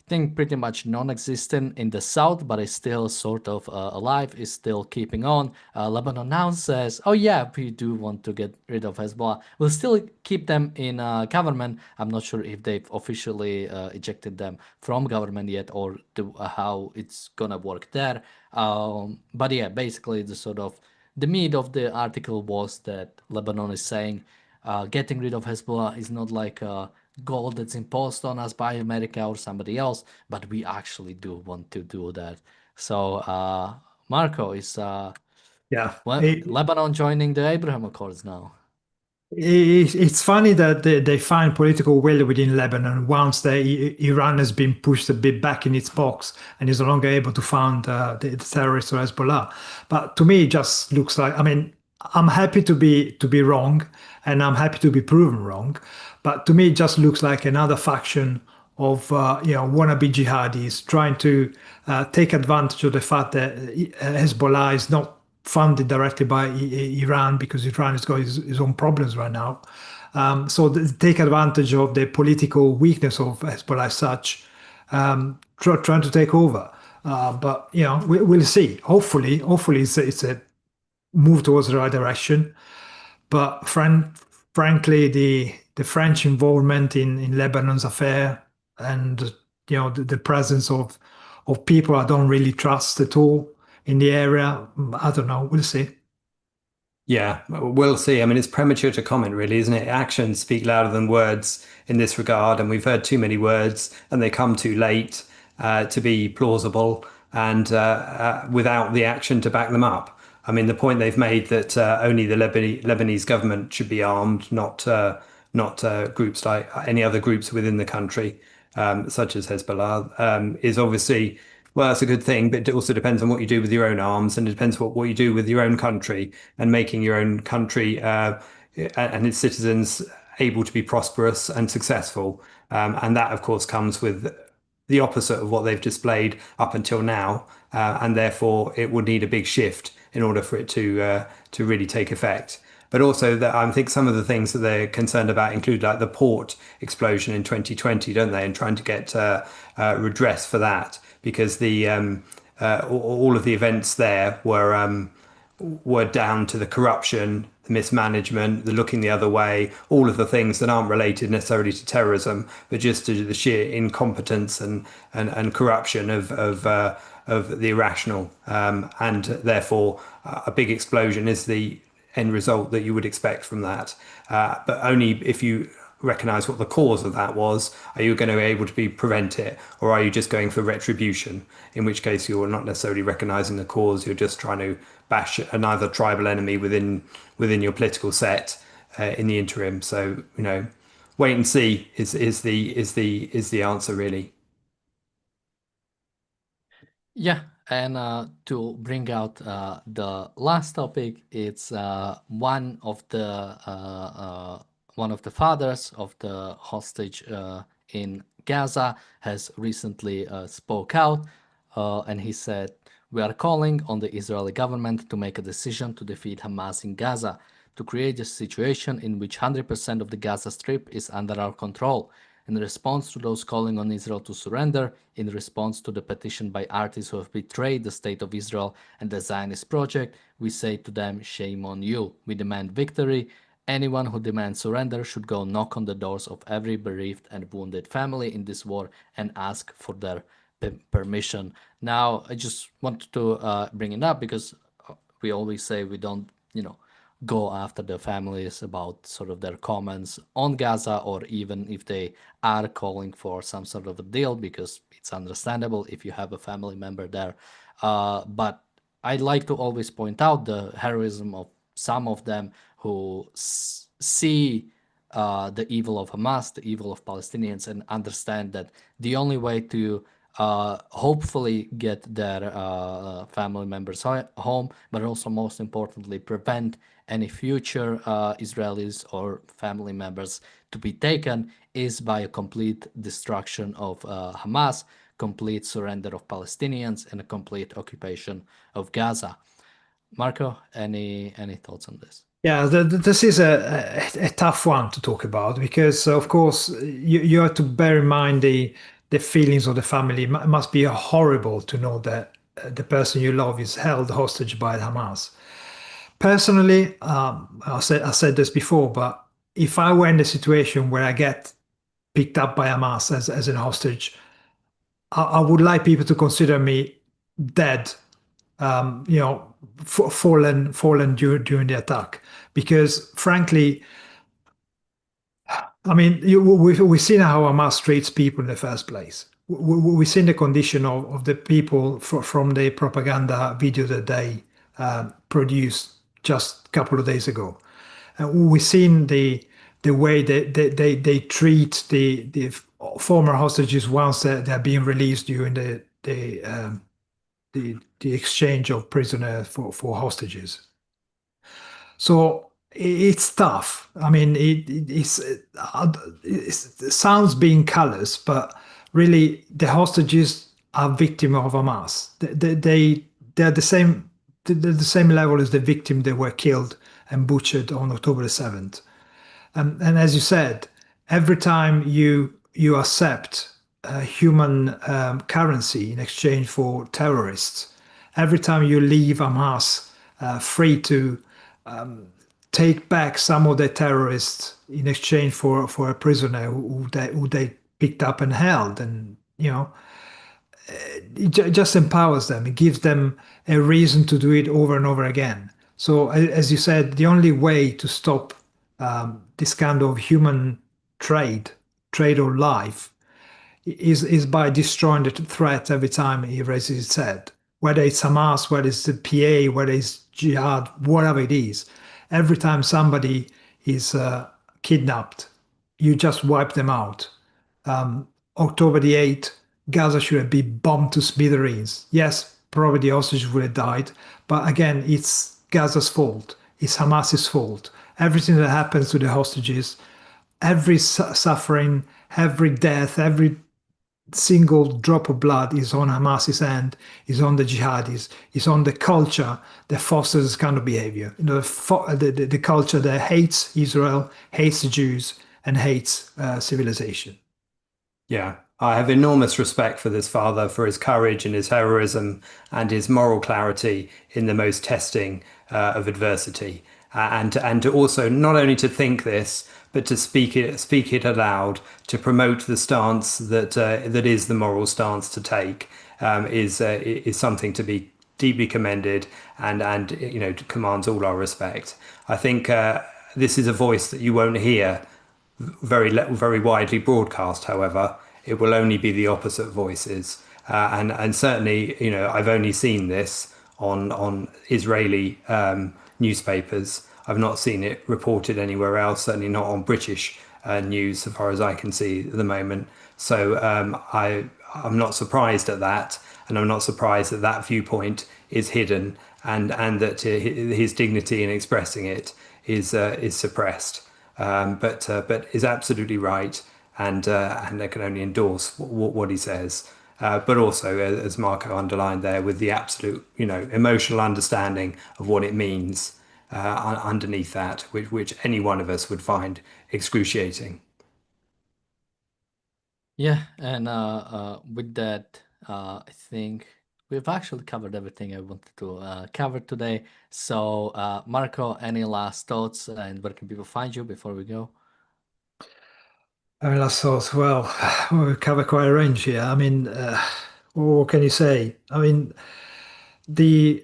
I think pretty much non-existent in the south, but is still sort of alive, is still keeping on. Lebanon now says, oh yeah, we do want to get rid of Hezbollah. We'll still keep them in government. I'm not sure if they've officially ejected them from government yet, or how it's gonna work there. But yeah, basically the meat of the article was that Lebanon is saying getting rid of Hezbollah is not like a goal that's imposed on us by America or somebody else, but we actually do want to do that. So, Marco, is Yeah. Well, Lebanon joining the Abraham Accords now. It's funny that they find political will within Lebanon once Iran has been pushed a bit back in its box and is no longer able to fund the terrorists or Hezbollah. But to me, it just looks like, I mean, I'm happy to be wrong, and I'm happy to be proven wrong. But to me, it just looks like another faction of wannabe jihadis trying to take advantage of the fact that Hezbollah is not funded directly by Iran, because Iran has got his own problems right now. So take advantage of the political weakness of Hezbollah as such, trying to take over. But we'll see. Hopefully, it's a move towards the right direction. But frankly, the French involvement in Lebanon's affair, and the presence of people I don't really trust at all in the area, I don't know. We'll see. Yeah, we'll see. I mean, it's premature to comment, really, isn't it? Actions speak louder than words in this regard, and we've heard too many words, and they come too late to be plausible, and without the action to back them up. I mean, the point they've made that only the Lebanese government should be armed, not groups like any other groups within the country, such as Hezbollah, is obviously, well, that's a good thing, but it also depends on what you do with your own arms, and it depends what you do with your own country, and making your own country and its citizens able to be prosperous and successful. And that, of course, comes with the opposite of what they've displayed up until now, and therefore it would need a big shift in order for it to really take effect. But also, that I think some of the things that they're concerned about include like the port explosion in 2020, don't they? And trying to get redress for that, because the all of the events there were down to the corruption, the mismanagement, the looking the other way, all of the things that aren't related necessarily to terrorism, but just to the sheer incompetence and corruption of the irrational, and therefore a big explosion is the end result that you would expect from that. But only if you recognize what the cause of that was, are you going to be able to prevent it, or are you just going for retribution? In which case you're not necessarily recognizing the cause, you're just trying to bash another tribal enemy within your political set in the interim. So, wait and see is the answer, really. Yeah, and to bring out the last topic, it's one of the fathers of the hostage in Gaza has recently spoke out, and he said, "We are calling on the Israeli government to make a decision to defeat Hamas in Gaza, to create a situation in which 100% of the Gaza Strip is under our control. In response to those calling on Israel to surrender, in response to the petition by artists who have betrayed the state of Israel and the Zionist project, we say to them, shame on you. We demand victory. Anyone who demands surrender should go knock on the doors of every bereaved and wounded family in this war and ask for their permission." Now, I just wanted to bring it up because we always say we don't, go after the families about sort of their comments on Gaza, or even if they are calling for some sort of a deal, because it's understandable if you have a family member there. But I'd like to always point out the heroism of some of them who see the evil of Hamas, the evil of Palestinians, and understand that the only way to hopefully get their family members home, but also most importantly prevent any future Israelis or family members to be taken, is by a complete destruction of Hamas, complete surrender of Palestinians, and a complete occupation of Gaza. Marco, any thoughts on this? Yeah, this is a tough one to talk about, because of course you have to bear in mind the feelings of the family. It must be horrible to know that the person you love is held hostage by Hamas. Personally, I said this before, but if I were in the situation where I get picked up by Hamas as a hostage, I would like people to consider me dead, fallen during the attack, because frankly, I mean, we've seen how Hamas treats people in the first place. We've seen the condition of the people from the propaganda video that they produced just a couple of days ago. We've seen the way they treat the former hostages once they're being released during the exchange of prisoners for hostages. So it's tough. I mean, it sounds being callous, but really the hostages are victims of Hamas. They're the same level as the victim that were killed and butchered on October the 7th. And as you said, every time you accept human currency in exchange for terrorists, every time you leave Hamas free to take back some of the terrorists in exchange for a prisoner who they picked up and held, and it just empowers them. It gives them a reason to do it over and over again. So as you said, the only way to stop this kind of human trade of life is by destroying the threat every time he raises his head. Whether it's Hamas, whether it's the PA, whether it's jihad, whatever it is, every time somebody is kidnapped, you just wipe them out. October the 8th, Gaza should have been bombed to smithereens. Yes, probably the hostages would have died, but again, it's Gaza's fault. It's Hamas's fault. Everything that happens to the hostages, every suffering, every death, every single drop of blood is on Hamas's hand, is on the jihadis, is on the culture that fosters this kind of behavior. The culture that hates Israel, hates the Jews, and hates civilization. Yeah, I have enormous respect for this father, for his courage and his heroism and his moral clarity in the most testing of adversity. And to also not only to think this, but to speak it aloud, to promote the stance that is the moral stance to take, is something to be deeply commended, and commands all our respect. I think this is a voice that you won't hear very widely broadcast. However, it will only be the opposite voices, and certainly, I've only seen this on Israeli newspapers. I've not seen it reported anywhere else, certainly not on British news, as far as I can see at the moment. So I'm not surprised at that, and I'm not surprised that that viewpoint is hidden, and that his dignity in expressing it is suppressed. But is absolutely right, and I can only endorse what he says. But also, as Marco underlined there, with the absolute, emotional understanding of what it means underneath that, which any one of us would find excruciating. Yeah, and with that, I think we've actually covered everything I wanted to cover today. So, Marco, any last thoughts, and where can people find you before we go? I mean, last thoughts. Well, we cover quite a range here. I mean, what can you say? I mean, the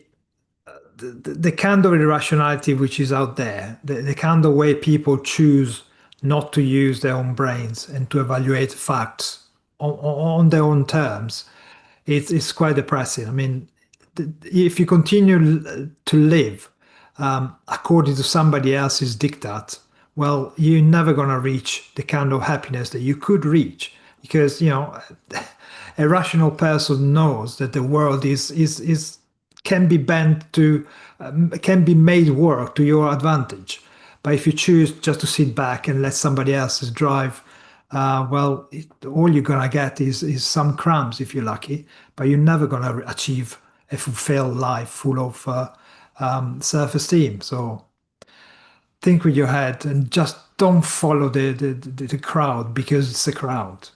the kind of irrationality which is out there, the kind of way people choose not to use their own brains and to evaluate facts on their own terms, it's quite depressing. I mean, if you continue to live according to somebody else's diktat, well, you're never going to reach the kind of happiness that you could reach, because a rational person knows that the world is can be bent to can be made work to your advantage. But if you choose just to sit back and let somebody else drive, well, all you're gonna get is some crumbs if you're lucky, but you're never gonna achieve a fulfilled life full of self-esteem. So think with your head and just don't follow the crowd, because it's a crowd.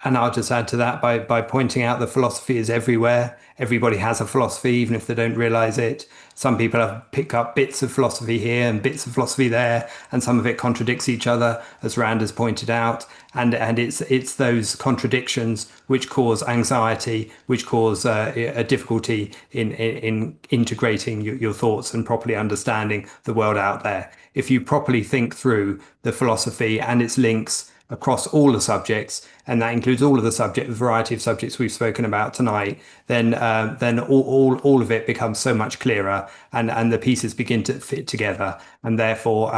And I'll just add to that by pointing out that philosophy is everywhere. Everybody has a philosophy, even if they don't realize it. Some people have picked up bits of philosophy here and bits of philosophy there, and some of it contradicts each other, as Rand has pointed out. And it's those contradictions which cause anxiety, which cause a difficulty in integrating your thoughts and properly understanding the world out there. If you properly think through the philosophy and its links across all the subjects, and that includes all of the variety of subjects we've spoken about tonight, then all of it becomes so much clearer, and the pieces begin to fit together, and therefore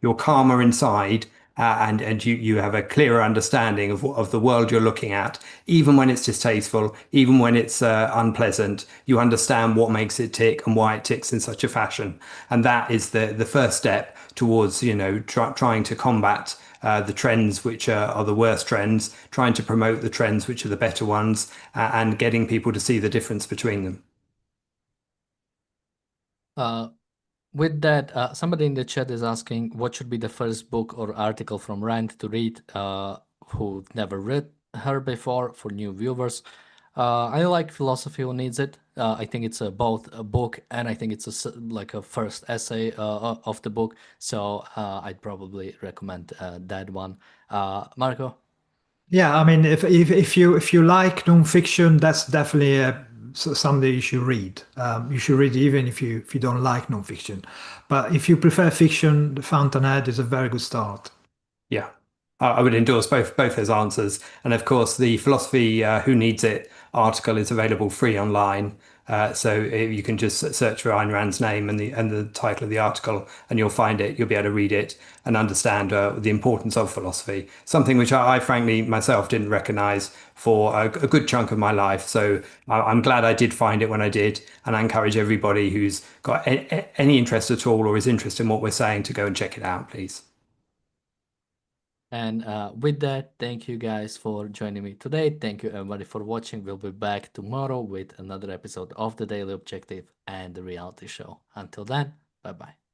you're calmer inside. And you have a clearer understanding of the world you're looking at, even when it's distasteful, even when it's unpleasant. You understand what makes it tick and why it ticks in such a fashion, and that is the first step towards trying to combat the trends which are the worst trends, trying to promote the trends which are the better ones, and getting people to see the difference between them. With that, somebody in the chat is asking what should be the first book or article from Rand to read, who never read her before, for new viewers. I like Philosophy Who Needs It. I think it's both a book and I think it's like a first essay of the book. So I'd probably recommend that one. Marco? Yeah, I mean, if you like nonfiction, that's definitely something you should read. You should read even if you don't like nonfiction. But if you prefer fiction, The Fountainhead is a very good start. Yeah, I would endorse both those answers. And of course, the Philosophy Who Needs It article is available free online. So you can just search for Ayn Rand's name and the title of the article, and you'll find it. You'll be able to read it and understand the importance of philosophy, something which I frankly myself didn't recognize for a good chunk of my life. So I'm glad I did find it when I did, and I encourage everybody who's got any interest at all or is interested in what we're saying to go and check it out, please. And with that, thank you guys for joining me today. Thank you everybody for watching. We'll be back tomorrow with another episode of The Daily Objective and the reality show. Until then, bye-bye.